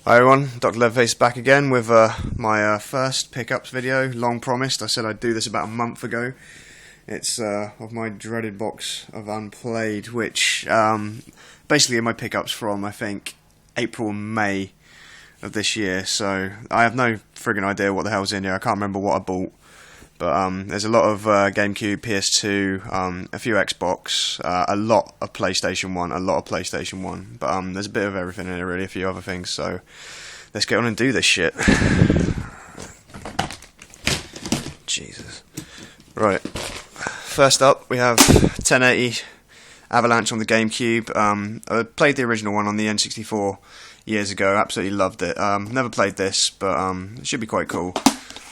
Hi everyone, DrLeatherface back again with my first pickups video, long promised. I said I'd do this about a month ago. It's of my dreaded box of Unplayed, which basically are my pickups from, I think, April and May of this year. So I have no friggin' idea what the hell's in here. I can't remember what I bought. But there's a lot of GameCube, PS2, a few Xbox, a lot of PlayStation 1, But there's a bit of everything in it, really, a few other things. So let's get on and do this shit. Jesus. Right. First up, we have 1080 Avalanche on the GameCube. I played the original one on the N64 years ago. Absolutely loved it. Never played this, but it should be quite cool.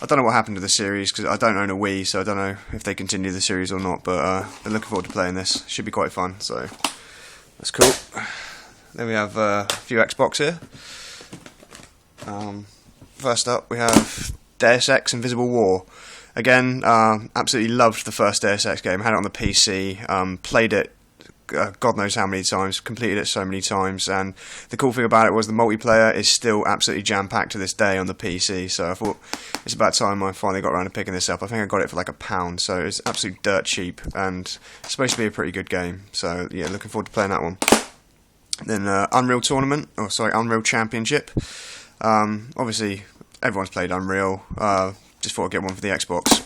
I don't know what happened to the series because I don't own a Wii, so I don't know if they continue the series or not, but I'm looking forward to playing this. Should be quite fun, so that's cool. Then we have a few Xbox here. First up, we have Deus Ex Invisible War. Again, absolutely loved the first Deus Ex game. Had it on the PC, played it God knows how many times, completed it so many times, and the cool thing about it was the multiplayer is still absolutely jam-packed to this day on the PC, so I thought it's about time I finally got around to picking this up. I think I got it for like £1, so it's absolutely dirt cheap, and it's supposed to be a pretty good game, so yeah, looking forward to playing that one. Then Unreal Championship. Obviously, everyone's played Unreal, just thought I'd get one for the Xbox.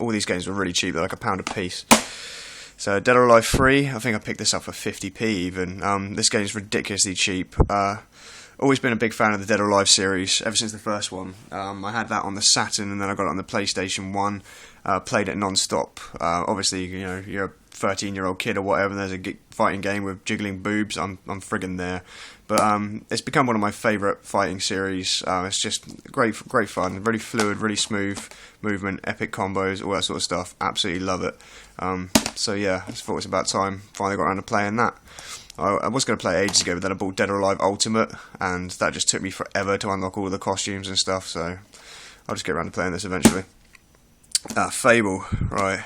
All these games were really cheap, they're like £1 a piece. So Dead or Alive 3, I think I picked this up for 50p even. This game is ridiculously cheap. Always been a big fan of the Dead or Alive series ever since the first one. I had that on the Saturn and then I got it on the PlayStation 1. Played it non-stop. Obviously, you know, you're a 13-year-old kid or whatever, and there's a fighting game with jiggling boobs. I'm friggin' there. But it's become one of my favourite fighting series. It's just great fun, really fluid, really smooth movement, epic combos, all that sort of stuff. Absolutely love it. So yeah, I just thought it was about time finally got around to playing that. I was going to play it ages ago, but then I bought Dead or Alive Ultimate, and that just took me forever to unlock all the costumes and stuff, so I'll just get around to playing this eventually. Fable, right.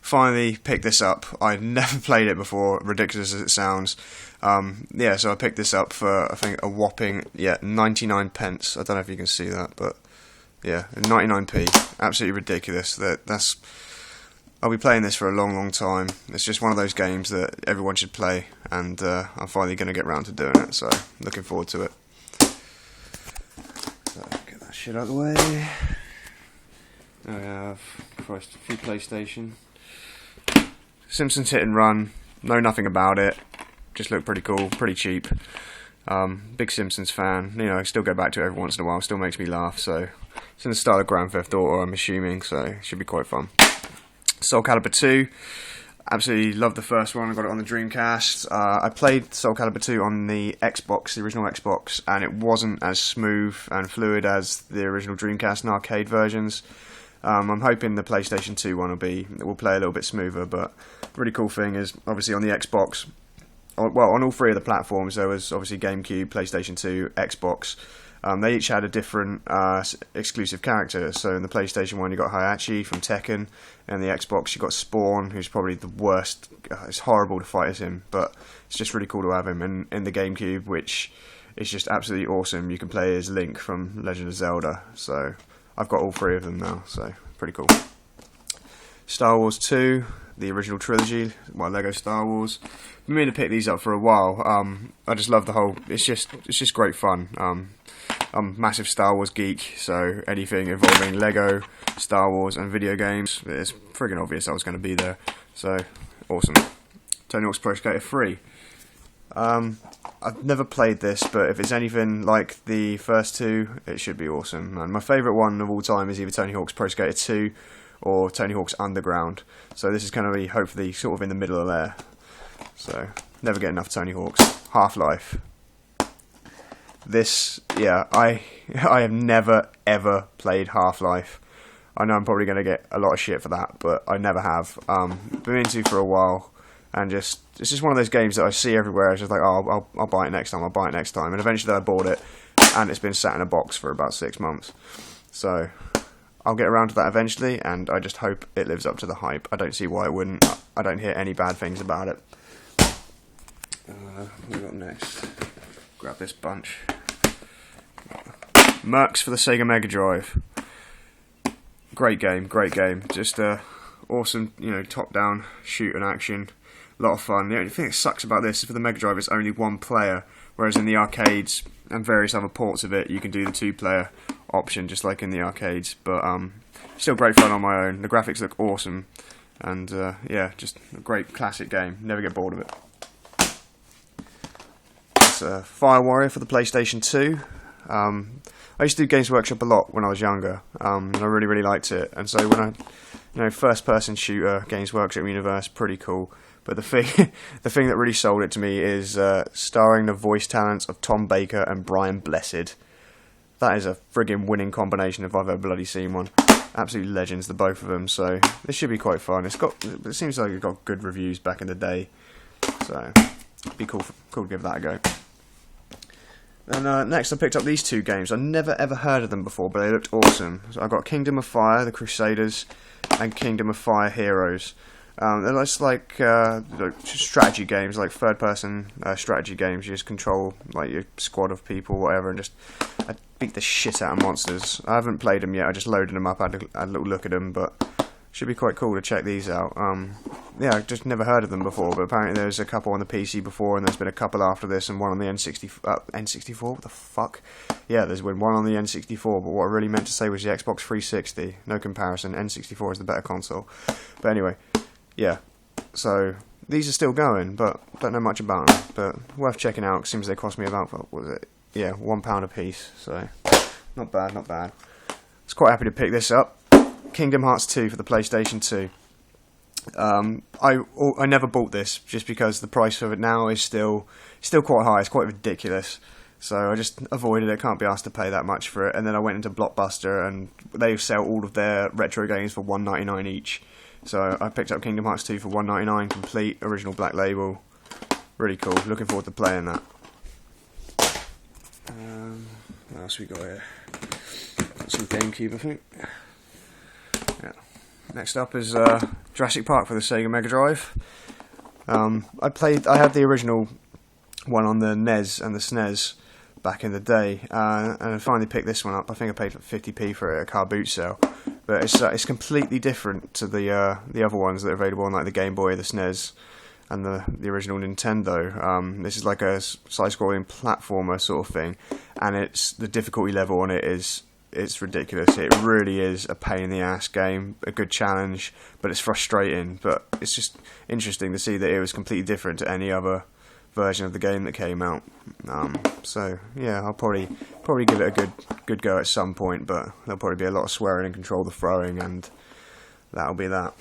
Finally picked this up. I'd never played it before, ridiculous as it sounds. Yeah, so I picked this up for, I think, a whopping, 99 pence. I don't know if you can see that, but yeah, 99p. Absolutely ridiculous. That's I'll be playing this for a long time. It's just one of those games that everyone should play, and I'm finally going to get round to doing it, so looking forward to it. So, get that shit out of the way. I have, Christ, a few PlayStation. Simpsons Hit and Run, know nothing about it, just looked pretty cool, pretty cheap. Big Simpsons fan, you know, I still go back to it every once in a while, still makes me laugh, so it's in the style of Grand Theft Auto, I'm assuming, so it should be quite fun. Soul Calibur 2, absolutely loved the first one, I got it on the Dreamcast. I played Soul Calibur 2 on the Xbox, the original Xbox, and it wasn't as smooth and fluid as the original Dreamcast and arcade versions. I'm hoping the PlayStation 2 one will play a little bit smoother, but the really cool thing is, obviously on the Xbox, well, on all three of the platforms, there was obviously GameCube, PlayStation 2, Xbox. They each had a different exclusive character. So in the PlayStation 1 you got Hayachi from Tekken, and the Xbox you got Spawn, who's probably the worst. It's horrible to fight as him, but it's just really cool to have him. And in the GameCube, which is just absolutely awesome, you can play as Link from Legend of Zelda. So I've got all three of them now, so pretty cool. Star Wars 2, the original trilogy, Lego Star Wars. I've been meaning to pick these up for a while. I just love the whole. It's just great fun. I'm a massive Star Wars geek, so anything involving Lego, Star Wars, and video games, it's friggin' obvious I was going to be there. So awesome. Tony Hawk's Pro Skater 3. I've never played this, but if it's anything like the first two, it should be awesome. And my favourite one of all time is either Tony Hawk's Pro Skater 2 or Tony Hawk's Underground. So this is going to be hopefully sort of in the middle of there. So never get enough Tony Hawk's. Half-Life. This, yeah, I have never ever played Half-Life. I know I'm probably going to get a lot of shit for that, but I never have. Been into for a while, and it's just one of those games that I see everywhere. It's just like, oh, I'll buy it next time. I'll buy it next time, and eventually I bought it, and it's been sat in a box for about 6 months. So I'll get around to that eventually, and I just hope it lives up to the hype. I don't see why it wouldn't. I don't hear any bad things about it. What we got next? Grab this bunch. Mercs for the Sega Mega Drive. Great game, great game. Just awesome, top-down shoot and action. A lot of fun. The only thing that sucks about this is for the Mega Drive, it's only one player, whereas in the arcades and various other ports of it, you can do the two-player option, just like in the arcades. But still great fun on my own. The graphics look awesome, and yeah, just a great classic game. Never get bored of it. It's Fire Warrior for the PlayStation 2. I used to do Games Workshop a lot when I was younger, and I really, really liked it. And so when first-person shooter, Games Workshop universe, pretty cool. But the thing that really sold it to me is starring the voice talents of Tom Baker and Brian Blessed. That is a friggin' winning combination if I've ever bloody seen one. Absolute legends, the both of them. So this should be quite fun. It seems like it got good reviews back in the day, so it'd be cool to give that a go. And next I picked up these two games. I never ever heard of them before, but they looked awesome. So I've got Kingdom of Fire, The Crusaders, and Kingdom of Fire Heroes. They're just like strategy games, like third-person strategy games. You just control like your squad of people, whatever, and just beat the shit out of monsters. I haven't played them yet. I just loaded them up, had a little look at them, but should be quite cool to check these out. Yeah, I've just never heard of them before, but apparently there's a couple on the PC before, and there's been a couple after this, and one on the N64. What the fuck? Yeah, there's been one on the N64, but what I really meant to say was the Xbox 360. No comparison. N64 is the better console. But anyway, yeah. So these are still going, but don't know much about them. But worth checking out. Seems they cost me about, what was it? Yeah, £1 a piece. So not bad, not bad. I was quite happy to pick this up. Kingdom Hearts 2 for the PlayStation 2. I never bought this just because the price of it now is still quite high. It's quite ridiculous. So I just avoided it. Can't be asked to pay that much for it. And then I went into Blockbuster, and they sell all of their retro games for $1.99 each. So I picked up Kingdom Hearts 2 for $1.99, complete, original black label. Really cool. Looking forward to playing that. What else we got here? Got some GameCube, I think. Yeah. Next up is Jurassic Park for the Sega Mega Drive. I had the original one on the NES and the SNES back in the day, and I finally picked this one up. I think I paid 50p for it at a car boot sale, but it's completely different to the other ones that are available on like the Game Boy, the SNES, and the original Nintendo. This is like a side-scrolling platformer sort of thing, and the difficulty level on it it's ridiculous. It really is a pain in the ass game, a good challenge, but it's frustrating. But it's just interesting to see that it was completely different to any other version of the game that came out. So yeah, I'll probably give it a good go at some point, but there'll probably be a lot of swearing and control the throwing, and that'll be that.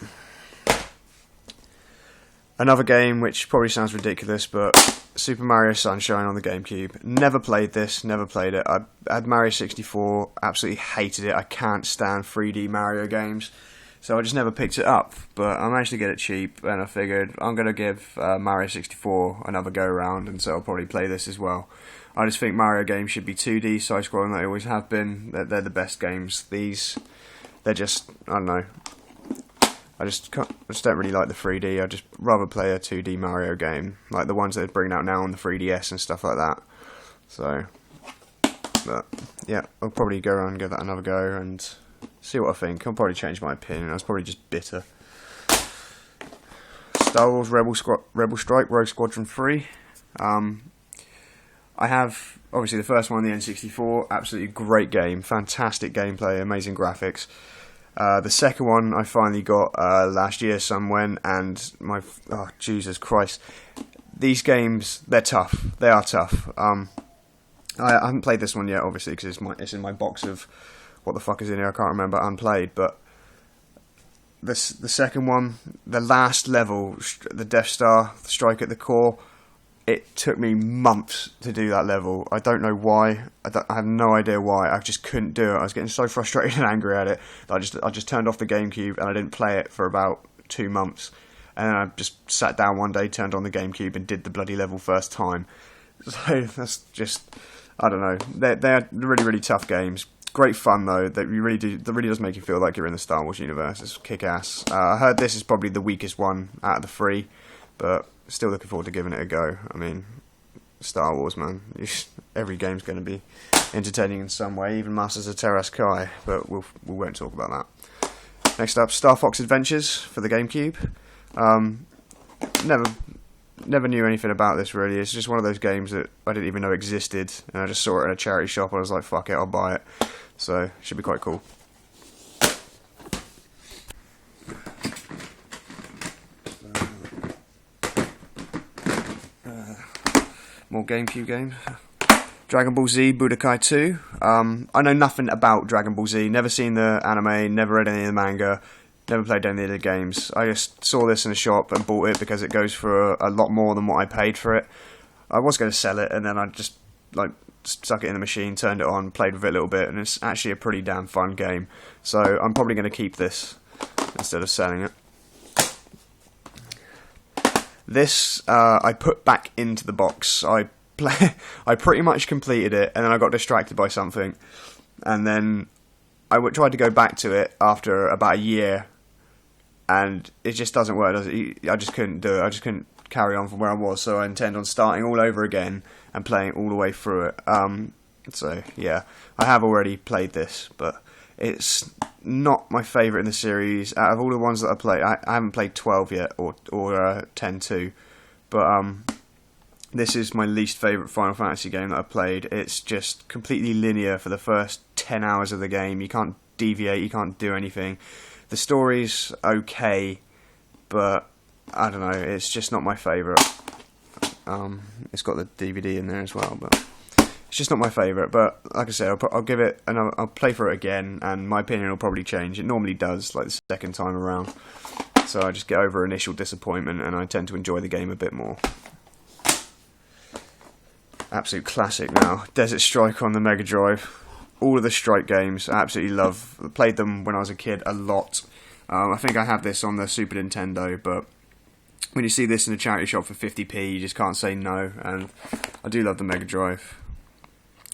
Another game which probably sounds ridiculous, but Super Mario Sunshine on the GameCube. Never played this, never played it. I had Mario 64, absolutely hated it. I can't stand 3D Mario games, so I just never picked it up. But I managed to get it cheap, and I figured I'm going to give Mario 64 another go around, and so I'll probably play this as well. I just think Mario games should be 2D, side-scrolling, they always have been. They're the best games. They're just, I don't know. I just don't really like the 3D. I'd just rather play a 2D Mario game, like the ones that they're bringing out now on the 3DS and stuff like that. So, but yeah, I'll probably go around and give that another go and see what I think. I'll probably change my opinion. I was probably just bitter. Star Wars Rebel Strike Rogue Squadron 3. I have, obviously, the first one on the N64. Absolutely great game. Fantastic gameplay, amazing graphics. The second one I finally got last year somewhere, and oh Jesus Christ, these games, they're tough. They are tough. I haven't played this one yet, obviously, because it's in my box of what the fuck is in here. I can't remember. Unplayed, but the second one, the last level, the Death Star strike at the core. It took me months to do that level. I don't know why. I have no idea why. I just couldn't do it. I was getting so frustrated and angry at it that I just turned off the GameCube and I didn't play it for about 2 months. And then I just sat down one day, turned on the GameCube and did the bloody level first time. So that's just, I don't know. They're really, really tough games. Great fun though. That really does make you feel like you're in the Star Wars universe. It's kick-ass. I heard this is probably the weakest one out of the 3, but still looking forward to giving it a go. I mean, Star Wars, man. Every game's going to be entertaining in some way, even Masters of Terras Kai, but we won't talk about that. Next up, Star Fox Adventures for the GameCube. Never knew anything about this really. It's just one of those games that I didn't even know existed, and I just saw it in a charity shop and I was like, fuck it, I'll buy it. So it should be quite cool. More GameCube games. Dragon Ball Z Budokai 2. I know nothing about Dragon Ball Z, never seen the anime, never read any of the manga, never played any of the games. I just saw this in a shop and bought it because it goes for a lot more than what I paid for it. I was going to sell it, and then I just stuck it in the machine, turned it on, played with it a little bit, and it's actually a pretty damn fun game. So I'm probably going to keep this instead of selling it. This I put back into the box. I pretty much completed it, and then I got distracted by something, and then I tried to go back to it after about a year, and it just doesn't work, does it? I just couldn't do it. I just couldn't carry on from where I was, so I intend on starting all over again and playing all the way through it. So yeah, I have already played this, but it's not my favourite in the series. Out of all the ones that I played, I haven't played 12 yet, or 10-2, but this is my least favourite Final Fantasy game that I've played. It's just completely linear for the first 10 hours of the game. You can't deviate, you can't do anything. The story's okay, but I don't know, it's just not my favourite. It's got the DVD in there as well, but it's just not my favourite. But like I said, I'll give it, and I'll play for it again, and my opinion will probably change. It normally does, like the second time around. So I just get over initial disappointment, and I tend to enjoy the game a bit more. Absolute classic now. Desert Strike on the Mega Drive. All of the Strike games, I absolutely love. I played them when I was a kid a lot. I think I have this on the Super Nintendo, but when you see this in a charity shop for 50p, you just can't say no, and I do love the Mega Drive.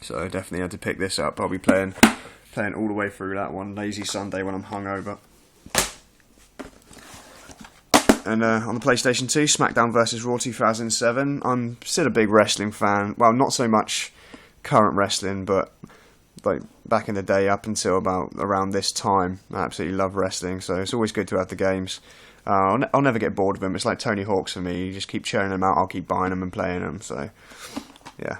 So I definitely had to pick this up. I'll be playing all the way through that one, lazy Sunday when I'm hungover. And on the PlayStation 2, SmackDown vs. Raw 2007. I'm still a big wrestling fan. Well, not so much current wrestling, but like back in the day, up until about around this time, I absolutely love wrestling. So it's always good to have the games. I'll never get bored of them. It's like Tony Hawk's for me. You just keep churning them out. I'll keep buying them and playing them. So yeah.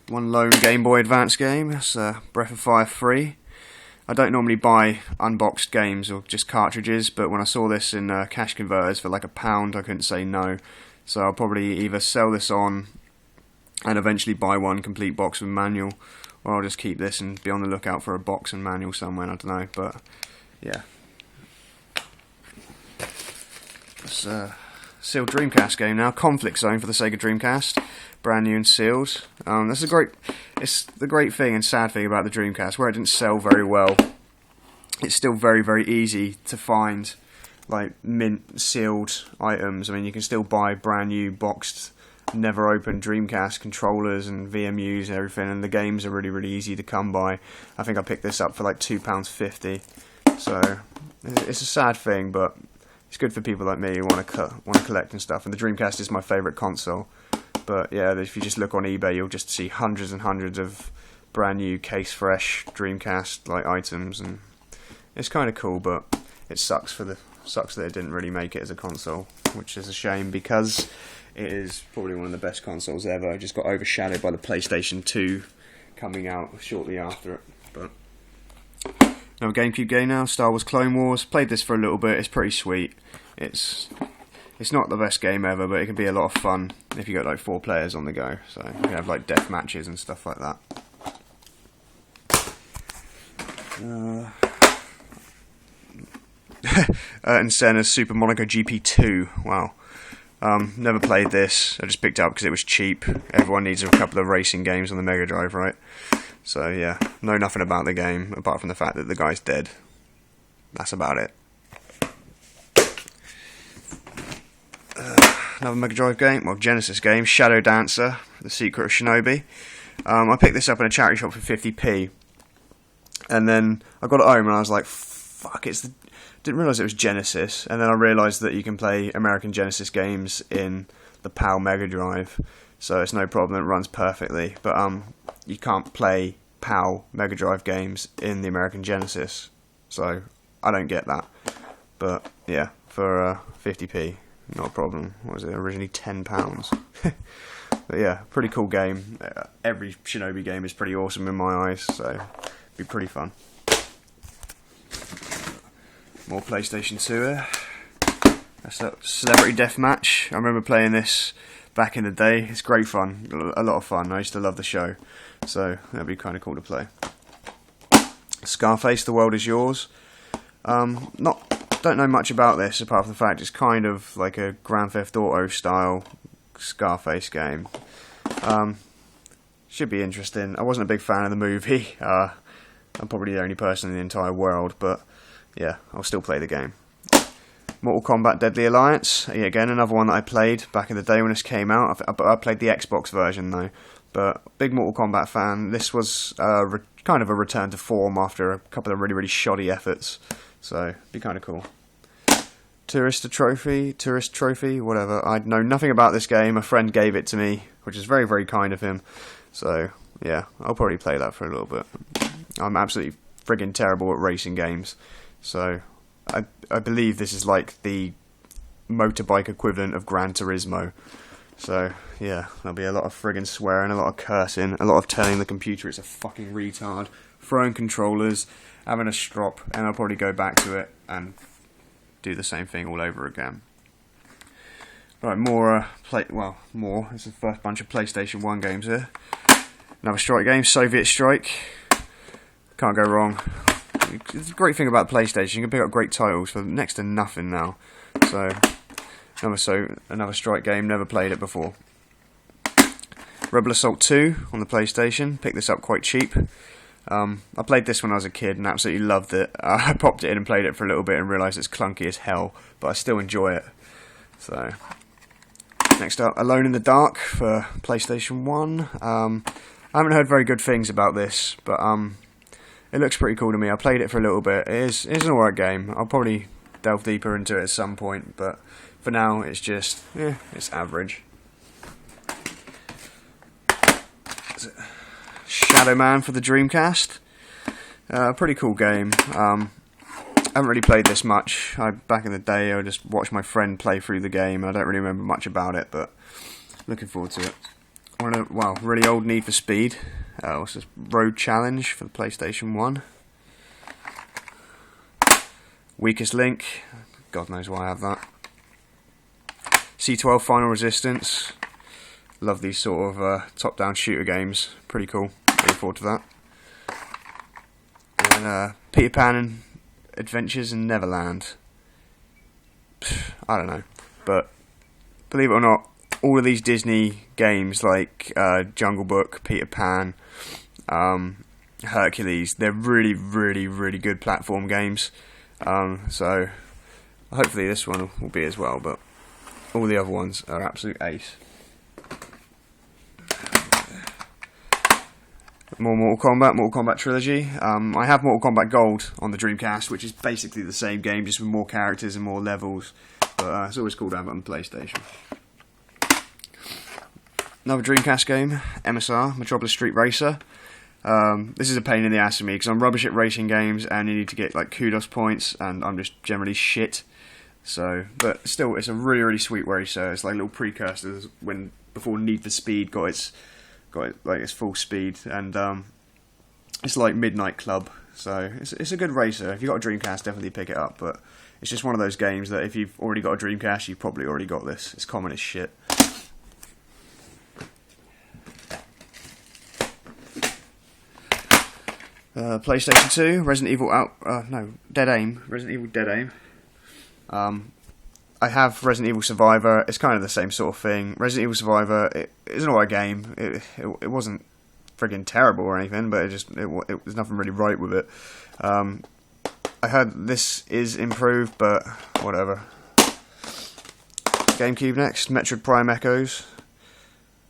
One lone Game Boy Advance game. That's Breath of Fire 3. I don't normally buy unboxed games or just cartridges, but when I saw this in cash converters for like £1, I couldn't say no. So I'll probably either sell this on and eventually buy one complete box with manual, or I'll just keep this and be on the lookout for a box and manual somewhere, I don't know, but yeah. It's a sealed Dreamcast game now, Conflict Zone for the Sega Dreamcast, brand new and sealed. It's the great thing and sad thing about the Dreamcast, where it didn't sell very well. It's still very, very easy to find like mint sealed items. I mean, you can still buy brand new boxed, never opened Dreamcast controllers and VMUs and everything, and the games are really, really easy to come by. I think I picked this up for like £2.50. So it's a sad thing, but it's good for people like me who want to collect and stuff. And the Dreamcast is my favourite console. But yeah, if you just look on eBay, you'll just see hundreds and hundreds of brand new case fresh Dreamcast like items, and it's kind of cool. But it sucks that it didn't really make it as a console, which is a shame because it is probably one of the best consoles ever. It just got overshadowed by the PlayStation 2 coming out shortly after it. But another GameCube game now, Star Wars Clone Wars. Played this for a little bit. It's pretty sweet. It's not the best game ever, but it can be a lot of fun if you got like 4 players on the go. So you can have like death matches and stuff like that. And Senna's Super Monaco GP2. Wow. Never played this. I just picked it up because it was cheap. Everyone needs a couple of racing games on the Mega Drive, right? So yeah, know nothing about the game apart from the fact that the guy's dead. That's about it. Another Mega Drive game, well, Genesis game, Shadow Dancer, The Secret of Shinobi. I picked this up in a charity shop for 50p, and then I got it home and I was like, fuck, didn't realise it was Genesis, and then I realised that you can play American Genesis games in the PAL Mega Drive, so it's no problem. It runs perfectly. But you can't play PAL Mega Drive games in the American Genesis, so I don't get that. But yeah, for 50p, not a problem. What was it originally? £10. But yeah, pretty cool game. Every Shinobi game is pretty awesome in my eyes, so it'd be pretty fun. More PlayStation 2 here. That's that Celebrity Deathmatch. I remember playing this back in the day. It's great fun, a lot of fun. I used to love the show, so that'd be kind of cool to play. Scarface, The World Is Yours. Don't know much about this apart from the fact it's kind of like a Grand Theft Auto style Scarface game. Should be interesting. I wasn't a big fan of the movie. I'm probably the only person in the entire world, but yeah, I'll still play the game. Mortal Kombat Deadly Alliance. Yeah, again, another one that I played back in the day when this came out. I played the Xbox version though, but big Mortal Kombat fan. This was kind of a return to form after a couple of really shoddy efforts, so it'd be kind of cool. Tourist Trophy, whatever. I know nothing about this game. A friend gave it to me, which is very kind of him. So yeah, I'll probably play that for a little bit. I'm absolutely friggin' terrible at racing games, so I believe this is like the motorbike equivalent of Gran Turismo. So yeah, there'll be a lot of friggin' swearing, a lot of cursing, a lot of telling the computer it's a fucking retard, throwing controllers, having a strop, and I'll probably go back to it and do the same thing all over again. Right, more. It's the first bunch of PlayStation 1 games here. Another strike game, Soviet Strike. Can't go wrong. It's a great thing about PlayStation, you can pick up great titles for next to nothing now. So another strike game, never played it before. Rebel Assault 2 on the PlayStation, picked this up quite cheap. I played this when I was a kid and absolutely loved it. I popped it in and played it for a little bit and realised it's clunky as hell, but I still enjoy it. So, next up, Alone in the Dark for PlayStation 1. I haven't heard very good things about this, but it looks pretty cool to me. I played it for a little bit. It's an alright game. I'll probably delve deeper into it at some point, but for now it's just, it's average. Shadow Man for the Dreamcast. Pretty cool game. I haven't really played this much. Back in the day I just watched my friend play through the game. I don't really remember much about it, but looking forward to it. Really old Need for Speed. What's this? Road Challenge for the PlayStation 1. Weakest Link. God knows why I have that. C12 Final Resistance. Love these sort of top-down shooter games. Pretty cool. Looking forward to that. And Peter Pan and Adventures in Neverland. I don't know. But believe it or not, all of these Disney games like Jungle Book, Peter Pan, Hercules, they're really good platform games. So hopefully this one will be as well, but all the other ones are absolute ace. More Mortal Kombat Trilogy. I have Mortal Kombat Gold on the Dreamcast, which is basically the same game, just with more characters and more levels, but it's always cool to have it on the PlayStation. Another Dreamcast game, MSR, Metropolis Street Racer. This is a pain in the ass for me, because I'm rubbish at racing games, and you need to get like kudos points, and I'm just generally shit. So, but still, it's a really sweet racer. It's like little precursors before Need for Speed got its full speed, and it's like Midnight Club. So it's a good racer. If you've got a Dreamcast, definitely pick it up. But it's just one of those games that if you've already got a Dreamcast, you've probably already got this. It's common as shit. PlayStation 2, Dead Aim. Resident Evil Dead Aim. I have Resident Evil Survivor. It's kind of the same sort of thing. Resident Evil Survivor, it's an alright game. It wasn't friggin' terrible or anything, but there's nothing really right with it. I heard this is improved, but whatever. GameCube next, Metroid Prime Echoes.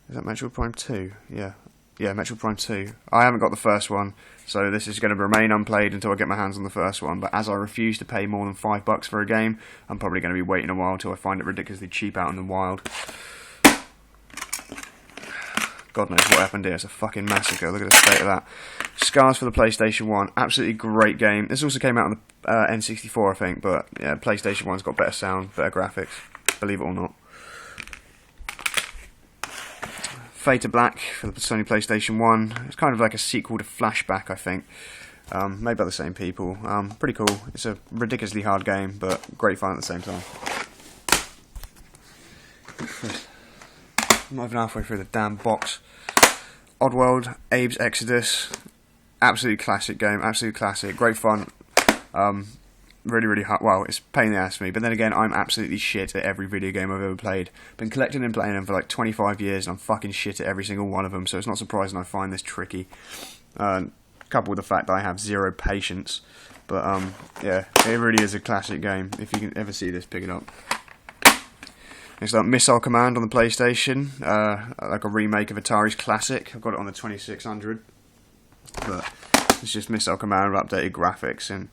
Is that Metroid Prime 2? Yeah, Metroid Prime 2. I haven't got the first one, so this is going to remain unplayed until I get my hands on the first one, but as I refuse to pay more than $5 for a game, I'm probably going to be waiting a while till I find it ridiculously cheap out in the wild. God knows what happened here. It's a fucking massacre. Look at the state of that. Scars for the PlayStation 1. Absolutely great game. This also came out on the N64, I think, but yeah, PlayStation 1's got better sound, better graphics, believe it or not. Fade to Black for the Sony PlayStation 1. It's kind of like a sequel to Flashback, I think. Made by the same people. Pretty cool. It's a ridiculously hard game, but great fun at the same time. I'm not even halfway through the damn box. Oddworld, Abe's Exodus. Absolute classic game. Absolute classic. Great fun. Really, really hard. Well, it's a pain in the ass for me. But then again, I'm absolutely shit at every video game I've ever played. Been collecting and playing them for like 25 years, and I'm fucking shit at every single one of them. So it's not surprising I find this tricky. Coupled with the fact that I have zero patience. But yeah, it really is a classic game. If you can ever see this, pick it up. It's like Missile Command on the PlayStation, like a remake of Atari's classic. I've got it on the 2600, but it's just Missile Command with updated graphics, and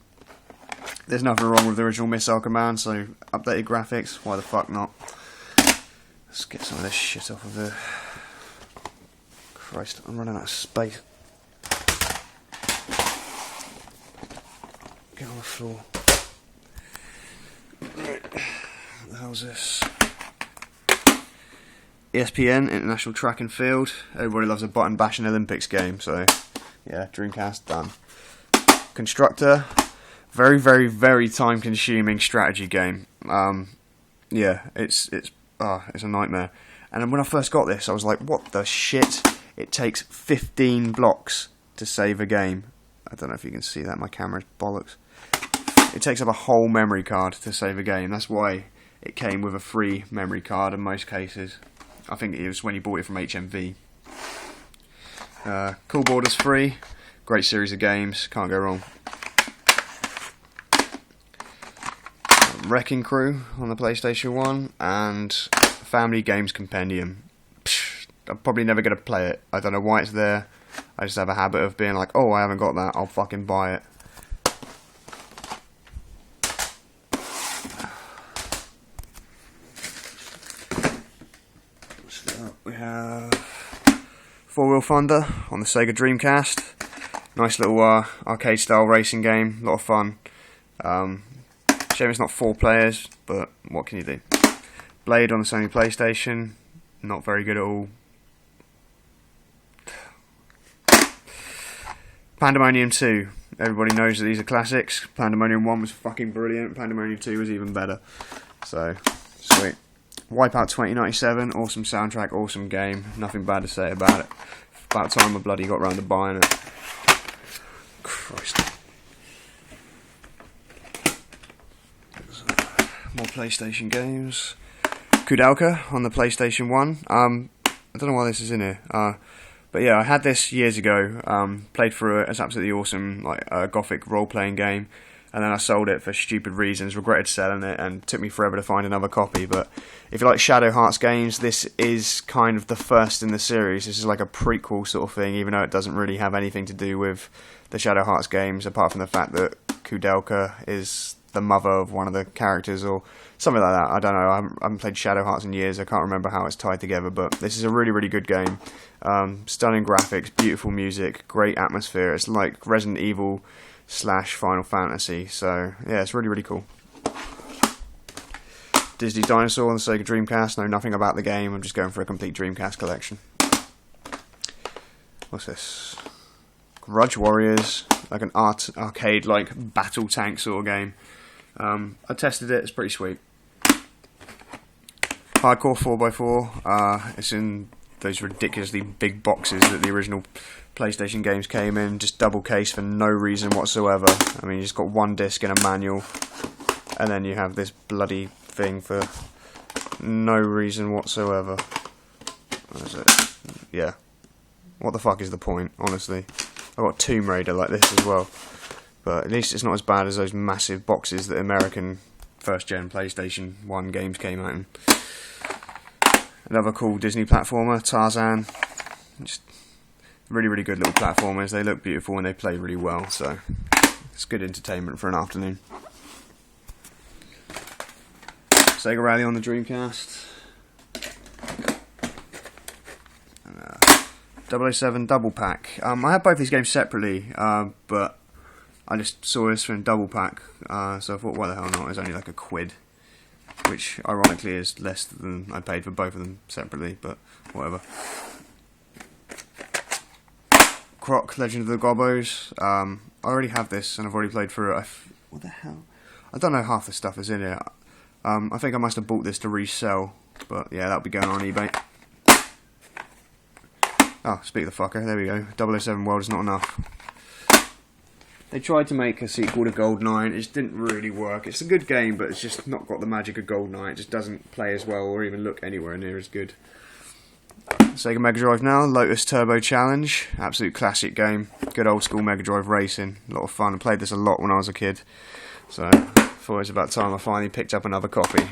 there's nothing wrong with the original Missile Command, so updated graphics, why the fuck not? Let's get some of this shit off of there. Christ, I'm running out of space. Get on the floor. Right, what the hell's this? ESPN, International Track and Field. Everybody loves a button bashing Olympics game, so yeah, Dreamcast done. Constructor, very, very, very time consuming strategy game. Yeah, it's a nightmare. And when I first got this, I was like, what the shit? It takes 15 blocks to save a game. I don't know if you can see that, my camera's bollocks. It takes up a whole memory card to save a game. That's why it came with a free memory card in most cases. I think it was when you bought it from HMV. Cool Borders free. Great series of games. Can't go wrong. Wrecking Crew on the PlayStation 1. And Family Games Compendium. I'm probably never going to play it. I don't know why it's there. I just have a habit of being like, oh, I haven't got that. I'll fucking buy it. We have Four Wheel Thunder on the Sega Dreamcast. Nice little arcade style racing game, a lot of fun. Shame it's not 4 players, but what can you do? Blade on the Sony PlayStation, not very good at all. Pandemonium 2, everybody knows that these are classics. Pandemonium 1 was fucking brilliant, Pandemonium 2 was even better. So, sweet. Wipeout 2097, awesome soundtrack, awesome game, nothing bad to say about it. About time I bloody got round to buying it. Christ. More PlayStation games. Kudelka on the PlayStation 1. I don't know why this is in here. But yeah, I had this years ago, played through it, it's absolutely awesome, like a gothic role-playing game. And then I sold it for stupid reasons, regretted selling it, and it took me forever to find another copy. But if you like Shadow Hearts games, this is kind of the first in the series. This is like a prequel sort of thing, even though it doesn't really have anything to do with the Shadow Hearts games, apart from the fact that Kudelka is the mother of one of the characters, or something like that. I don't know, I haven't played Shadow Hearts in years, I can't remember how it's tied together, but this is a really, really good game. Stunning graphics, beautiful music, great atmosphere. It's like Resident Evil / Final Fantasy, so yeah, it's really, really cool. Disney Dinosaur on the Sega Dreamcast. Know nothing about the game, I'm just going for a complete Dreamcast collection. What's this? Grudge Warriors, like an arcade like battle tank sort of game. I tested it, it's pretty sweet. Hardcore 4x4, it's in those ridiculously big boxes that the original PlayStation games came in, just double case for no reason whatsoever. I mean, you just got one disc and a manual, and then you have this bloody thing for no reason whatsoever. What is it? Yeah. What the fuck is the point, honestly? I've got Tomb Raider like this as well, but at least it's not as bad as those massive boxes that American first-gen PlayStation 1 games came out in. Another cool Disney platformer, Tarzan. Just really, really good little platformers. They look beautiful and they play really well, so it's good entertainment for an afternoon. Sega Rally on the Dreamcast. And, 007 Double Pack. I had both these games separately, but I just saw this in Double Pack, so I thought, why the hell not? It's only like £1, which ironically is less than I paid for both of them separately, but whatever. Croc, Legend of the Gobbos. I already have this, and I've already played through it. What the hell? I don't know half the stuff that's in it. I think I must have bought this to resell, but yeah, that'll be going on eBay. Oh, speak of the fucker, there we go. 007 World is not enough. They tried to make a sequel to GoldenEye, and it just didn't really work. It's a good game, but it's just not got the magic of GoldenEye. It just doesn't play as well, or even look anywhere near as good. Sega Mega Drive now, Lotus Turbo Challenge. Absolute classic game. Good old school Mega Drive racing. A lot of fun. I played this a lot when I was a kid. So, thought it was about time I finally picked up another copy.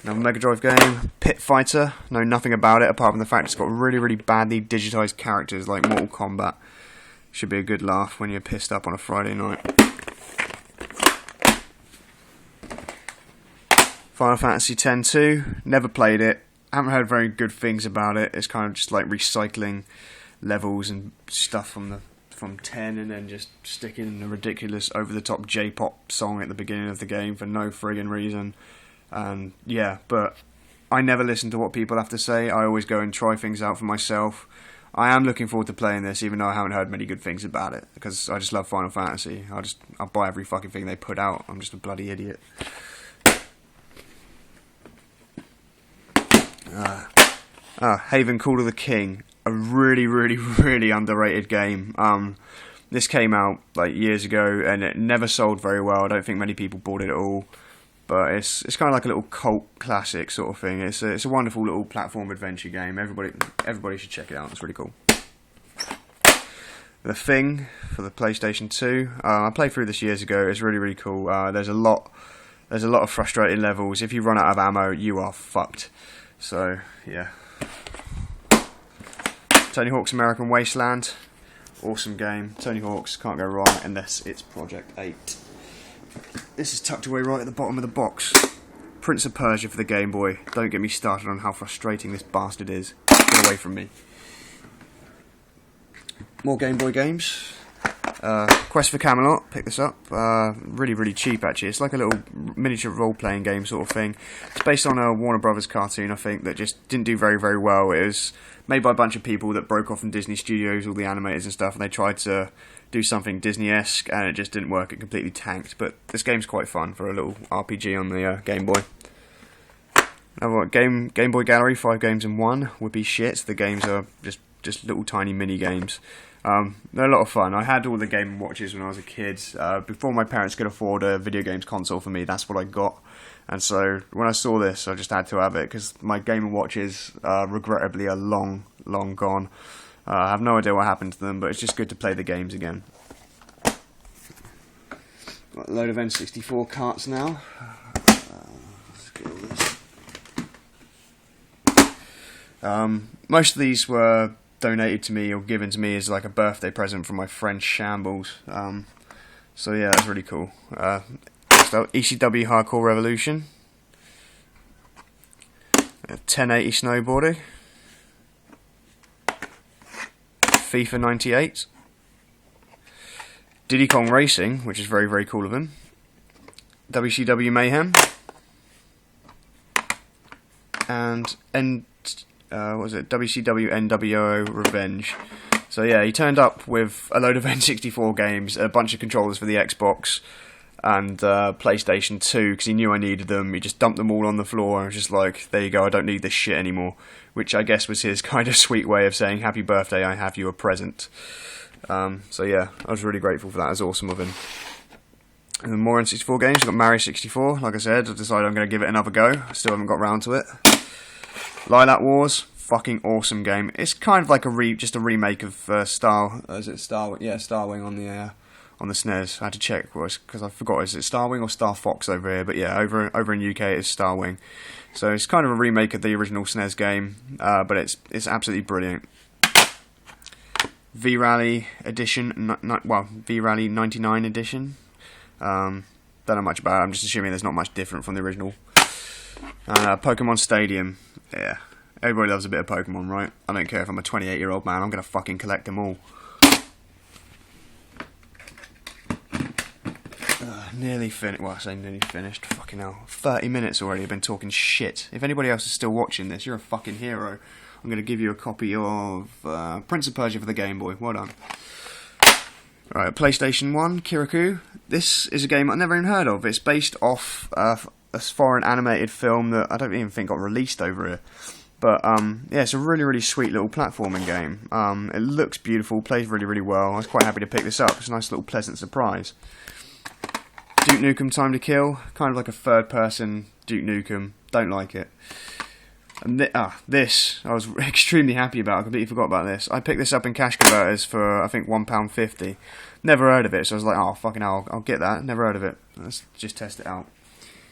Another Mega Drive game, Pit Fighter. Know nothing about it apart from the fact it's got really, really badly digitised characters like Mortal Kombat. Should be a good laugh when you're pissed up on a Friday night. Final Fantasy X-2. Never played it. Haven't heard very good things about it. It's kind of just like recycling levels and stuff from 10 and then just sticking in a ridiculous over-the-top J-pop song at the beginning of the game for no friggin' reason. And yeah, but I never listen to what people have to say. I always go and try things out for myself. I am looking forward to playing this, even though I haven't heard many good things about it, because I just love Final Fantasy. I'll buy every fucking thing they put out. I'm just a bloody idiot. Haven Call of the King, a really, really, really underrated game. This came out like years ago, and it never sold very well. I don't think many people bought it at all. But it's kind of like a little cult classic sort of thing. It's a wonderful little platform adventure game. Everybody should check it out. It's really cool. The Thing for the PlayStation 2. I played through this years ago. It's really, really cool. There's a lot of frustrating levels. If you run out of ammo, you are fucked. So yeah. Tony Hawk's American Wasteland. Awesome game. Tony Hawk's, can't go wrong unless it's Project 8. This is tucked away right at the bottom of the box. Prince of Persia for the Game Boy. Don't get me started on how frustrating this bastard is. Get away from me. More Game Boy games. Quest for Camelot. Pick this up. Really, really cheap actually. It's like a little miniature role-playing game sort of thing. It's based on a Warner Brothers cartoon, I think, that just didn't do very, very well. It was made by a bunch of people that broke off from Disney Studios, all the animators and stuff, and they tried to do something Disney-esque, and it just didn't work. It completely tanked. But this game's quite fun for a little RPG on the Game Boy. Another Game Boy Gallery, 5 games in 1 would be shit. The games are just little tiny mini games. They're a lot of fun. I had all the Game & Watches when I was a kid. Before my parents could afford a video games console for me, that's what I got. And so when I saw this, I just had to have it, because my Game & Watches, regrettably, are long, long gone. I have no idea what happened to them, but it's just good to play the games again. Got a load of N64 carts now. Let's get all this. Most of these were donated to me or given to me as like a birthday present from my friend Shambles. So yeah, that's really cool. ECW Hardcore Revolution. 1080 snowboarding. FIFA 98. Diddy Kong Racing, which is very, very cool of him. WCW Mayhem. And WCW NWO Revenge. So yeah, he turned up with a load of N64 games, a bunch of controllers for the Xbox and PlayStation 2, because he knew I needed them. He just dumped them all on the floor and was just like, there you go, I don't need this shit anymore. Which I guess was his kind of sweet way of saying, happy birthday, I have you a present. So yeah, I was really grateful for that. It was awesome of him. And then more N64 games. We've got Mario 64. Like I said, I've decided I'm going to give it another go. I still haven't got round to it. Lilac Wars. Fucking awesome game. It's kind of like just a remake of Starwing on the SNES. I had to check because I forgot. Is it Starwing or Star Fox over here? But yeah, over in UK it's Starwing. So it's kind of a remake of the original SNES game, but it's absolutely brilliant. V-Rally Edition, V-Rally 99 Edition. Don't know much about it. I'm just assuming there's not much different from the original. Pokemon Stadium. Yeah, Everybody loves a bit of Pokemon, right? I don't care if I'm a 28-year-old man, I'm going to fucking collect them all. Nearly finished. Well, I say nearly finished. Fucking hell. 30 minutes already. I've been talking shit. If anybody else is still watching this, you're a fucking hero. I'm going to give you a copy of Prince of Persia for the Game Boy. Well done. Right, PlayStation 1, Kirikou. This is a game I've never even heard of. It's based off a foreign animated film that I don't even think got released over here. But, yeah, it's a really, really sweet little platforming game. It looks beautiful, plays really, really well. I was quite happy to pick this up. It's a nice little pleasant surprise. Duke Nukem Time to Kill, kind of like a third-person Duke Nukem. Don't like it. And this, I was extremely happy about. I completely forgot about this. I picked this up in cash converters for, I think, £1.50. Never heard of it, so I was like, oh, fucking hell, I'll get that. Never heard of it. Let's just test it out.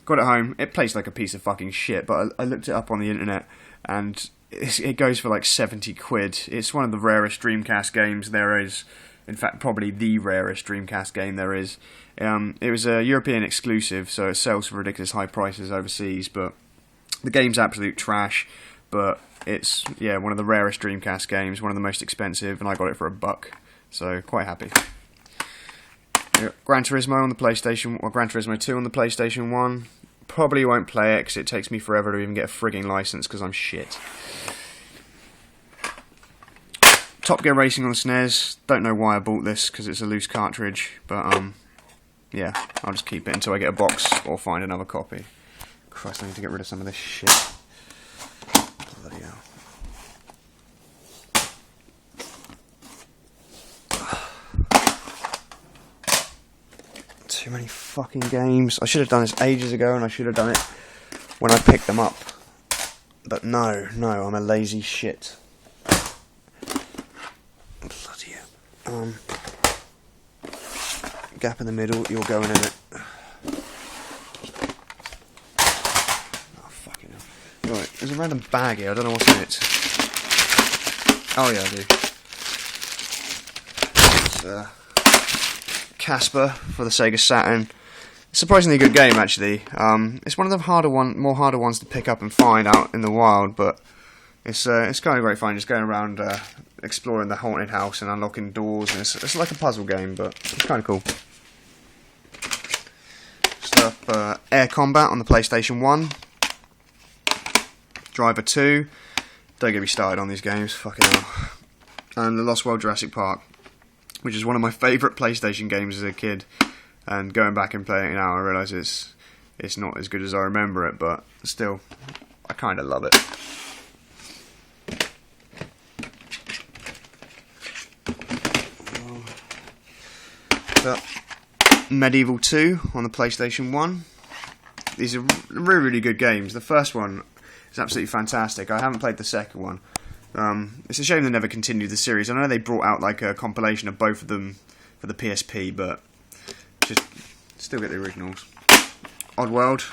Got it home. It plays like a piece of fucking shit, but I looked it up on the internet, and it goes for like 70 quid. It's one of the rarest Dreamcast games there is. In fact, probably the rarest Dreamcast game there is. It was a European exclusive, so it sells for ridiculous high prices overseas, but the game's absolute trash, but it's, yeah, one of the rarest Dreamcast games, one of the most expensive, and I got it for $1, so quite happy. Gran Turismo on the PlayStation, or Gran Turismo 2 on the PlayStation 1. Probably won't play it, because it takes me forever to even get a frigging license, because I'm shit. Top Gear Racing on the SNES. Don't know why I bought this, because it's a loose cartridge, but yeah, I'll just keep it until I get a box or find another copy. Christ, I need to get rid of some of this shit. Bloody hell. Too many fucking games. I should have done this ages ago, and I should have done it when I picked them up. But no, I'm a lazy shit. Bloody hell. Gap in the middle, you're going in it. Oh, fucking hell. Right, there's a random bag here, I don't know what's in it. Oh yeah, I do. It's Casper for the Sega Saturn. Surprisingly good game, actually. It's one of the more harder ones to pick up and find out in the wild, but it's kind of great fun, just going around exploring the haunted house and unlocking doors, and it's like a puzzle game, but it's kind of cool. Stuff, Air Combat on the PlayStation 1, Driver 2, don't get me started on these games, fucking hell, and The Lost World Jurassic Park, which is one of my favourite PlayStation games as a kid, and going back and playing it now I realise it's not as good as I remember it, but still, I kind of love it. Medieval 2 on the PlayStation 1. These are really, really good games. The first one is absolutely fantastic. I haven't played the second one. It's a shame they never continued the series. I know they brought out like a compilation of both of them for the PSP, but just still get the originals. Oddworld,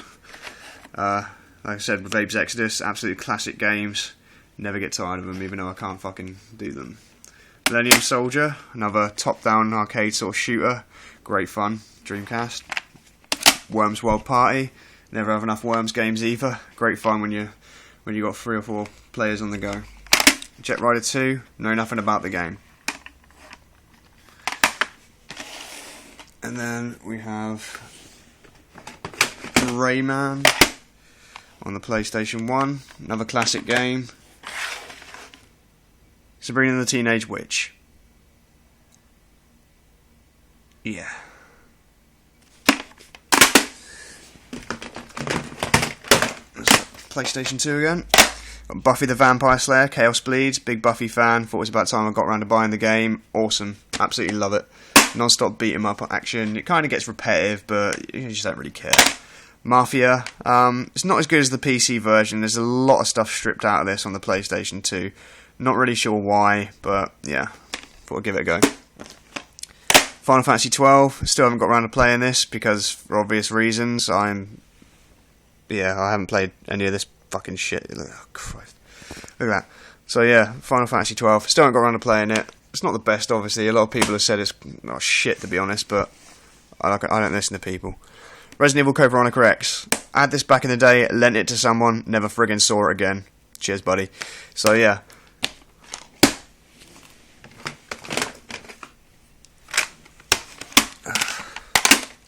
like I said with Abe's Exodus, absolutely classic games. Never get tired of them, even though I can't fucking do them. Millennium Soldier, another top-down arcade sort of shooter. Great fun. Dreamcast. Worms World Party. Never have enough Worms games either. Great fun when you got 3 or 4 players on the go. Jet Rider 2. Know nothing about the game. And then we have Rayman on the PlayStation 1. Another classic game. Sabrina the Teenage Witch. Yeah. PlayStation 2 again. Got Buffy the Vampire Slayer, Chaos Bleeds. Big Buffy fan. Thought it was about time I got around to buying the game. Awesome. Absolutely love it. Non-stop beat 'em up action. It kind of gets repetitive, but you just don't really care. Mafia. It's not as good as the PC version. There's a lot of stuff stripped out of this on the PlayStation 2. Not really sure why, but yeah, thought I'd give it a go. Final Fantasy 12. Still haven't got around to playing this because, for obvious reasons, I haven't played any of this fucking shit. Oh, Christ. Look at that. So yeah, Final Fantasy 12. Still haven't got around to playing it. It's not the best, obviously. A lot of people have said it's not shit, to be honest, but I don't listen to people. Resident Evil Code Veronica X. I had this back in the day, lent it to someone, never friggin' saw it again. cheers, buddy. So yeah.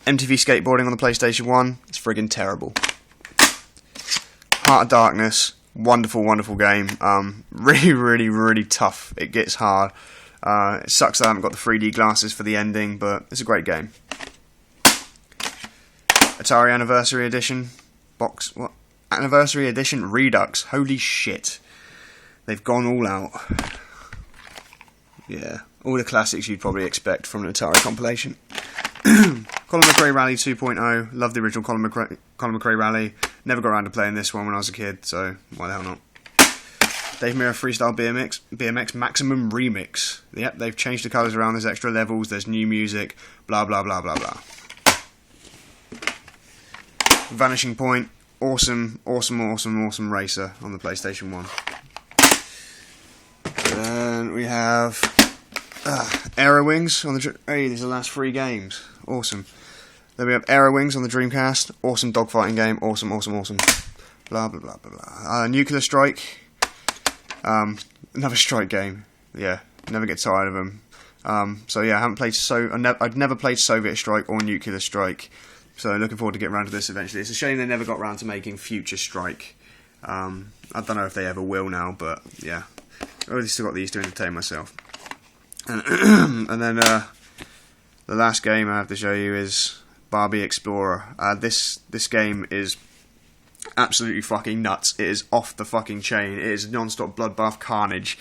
MTV Skateboarding on the PlayStation 1, it's friggin' terrible. Heart of Darkness, wonderful, wonderful game. Really, really, really tough. It gets hard. It sucks that I haven't got the 3D glasses for the ending, but it's a great game. Atari Anniversary Edition box. What? Anniversary Edition Redux. Holy shit. They've gone all out. Yeah, all the classics you'd probably expect from an Atari compilation. Colin McRae Rally 2.0. Love the original Colin McRae Rally. Never got around to playing this one when I was a kid, so why the hell not? Dave Mirra Freestyle BMX Maximum Remix. Yep, they've changed the colours around, there's extra levels, there's new music, blah blah blah blah blah. Vanishing Point, awesome, awesome, awesome, awesome racer on the PlayStation 1. Then we have Aero Wings on the... Hey, these are the last 3 games. Awesome. Then we have Aero Wings on the Dreamcast. Awesome dogfighting game. Awesome, awesome, awesome. Blah, blah, blah, blah, blah. Nuclear Strike. Another Strike game. Yeah, never get tired of them. So yeah, I haven't played I've never played Soviet Strike or Nuclear Strike. So looking forward to getting around to this eventually. It's a shame they never got around to making Future Strike. I don't know if they ever will now, but yeah. I've already still got these to entertain myself. And then the last game I have to show you is Barbie Explorer. This game is absolutely fucking nuts. It is off the fucking chain. It is non-stop bloodbath carnage.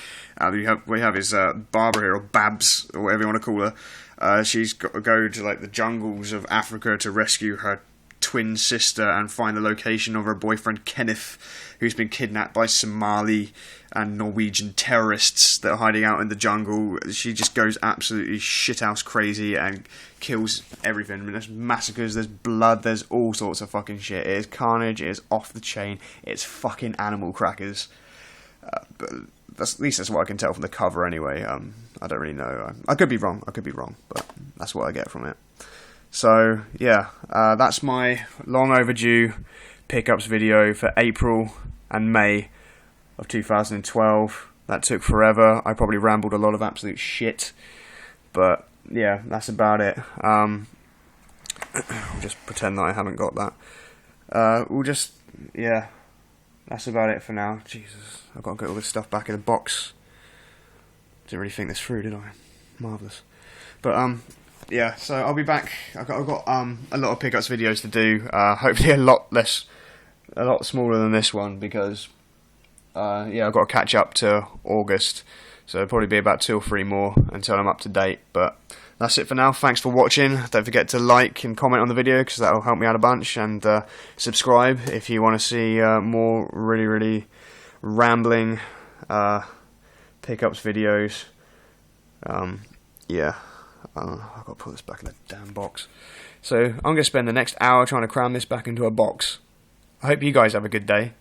We have his Barbara here, or Babs, or whatever you want to call her. She's got to go to like the jungles of Africa to rescue her twin sister and find the location of her boyfriend Kenneth, who's been kidnapped by Somali and Norwegian terrorists that are hiding out in the jungle. She just goes absolutely shithouse crazy and kills everything. I mean, there's massacres, there's blood, there's all sorts of fucking shit. It is carnage, it is off the chain, it's fucking animal crackers. But at least that's what I can tell from the cover anyway. I don't really know. I could be wrong, but that's what I get from it. So, yeah, that's my long overdue pickups video for April and May of 2012. That took forever. I probably rambled a lot of absolute shit. But, yeah, that's about it. I'll just pretend that I haven't got that. Yeah, that's about it for now. Jesus, I've got to get all this stuff back in the box. Didn't really think this through, did I? Marvellous. But, yeah, so I'll be back. I've got a lot of pickups videos to do. Hopefully a lot smaller than this one because yeah, I've got to catch up to August. So it'll probably be about 2 or 3 more until I'm up to date. But that's it for now. Thanks for watching. Don't forget to like and comment on the video because that'll help me out a bunch. And subscribe if you want to see more really, really rambling pickups videos. Yeah. I've got to put this back in the damn box. So I'm going to spend the next hour trying to cram this back into a box. I hope you guys have a good day.